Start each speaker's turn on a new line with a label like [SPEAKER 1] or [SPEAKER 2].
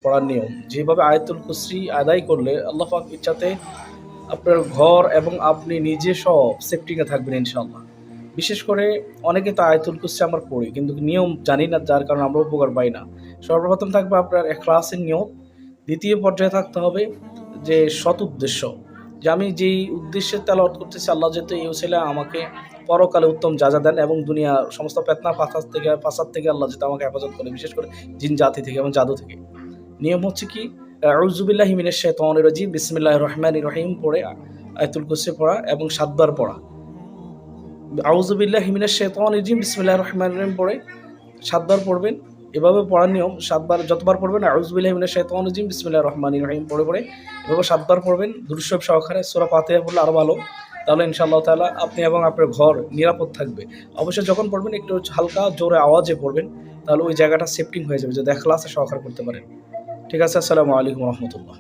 [SPEAKER 1] পড়ার নিয়ম, যেভাবে আয়াতুল কুরসি আদায় করলে আল্লাহ পাক ইচ্ছাতে আপনার ঘর এবং আপনি নিজে সব সেফটিতে থাকবেন ইনশাআল্লাহ। বিশেষ করে অনেকে তো আয়াতুল কুরসি আমরা পড়ি কিন্তু নিয়ম জানি না, যার কারণে আমরা উপকার পাই না। সর্বপ্রথম থাকবে আপনার ইখলাসের নিয়ত, দ্বিতীয় পর্যায়ে থাকতে হবে যে সৎ উদ্দেশ্য, যে আমি যেই উদ্দেশ্যে তেলাওয়াত করতেছি আল্লাহ যাতে এই ওসিলা আমাকে পরকালে উত্তম যাজা দেন এবং দুনিয়ার সমস্ত ফিতনা ফাসাদ থেকে আল্লাহ যাতে আমাকে হেফাজত করে, বিশেষ করে জিন জাতি থেকে এবং জাদু থেকে। নিয়ম হচ্ছে কি, আউযু বিল্লাহি মিনাশ শাইতানির রাজিম বিসমিল্লাহির রহমানির রহিম পড়ে আয়াতুল কুরসি পড়া এবং ৭ বার পড়া। আউযু বিল্লাহি মিনাশ শাইতানির রাজিম বিসমিল্লাহির রহমানির রহিম পড়ে ৭ বার পড়বেন। এভাবে পড়ার নিয়ম ৭ বার, যতবার পড়বেন আউযু বিল্লাহি মিনাশ শাইতানির রাজিম বিসমিল্লাহির রহমানির রহিম পড়ে এভাবে ৭ বার পড়বেন দুরূদ শরীফ সহকারে। সূরা ফাতিহা পড়লে আরো ভালো, তাহলে ইনশাআল্লাহ তাআলা আপনি এবং আপনার ঘর নিরাপদ থাকবে। অবশ্যই যখন পড়বেন একটু হালকা জোরে আওয়াজে পড়বেন, তাহলে ওই জায়গাটা সেফটি হয়ে যাবে, যদি ইখলাসে সহকারে করতে পারেন। ঠিক আছে, আসসালামু আলাইকুম ওয়া রাহমাতুল্লাহ।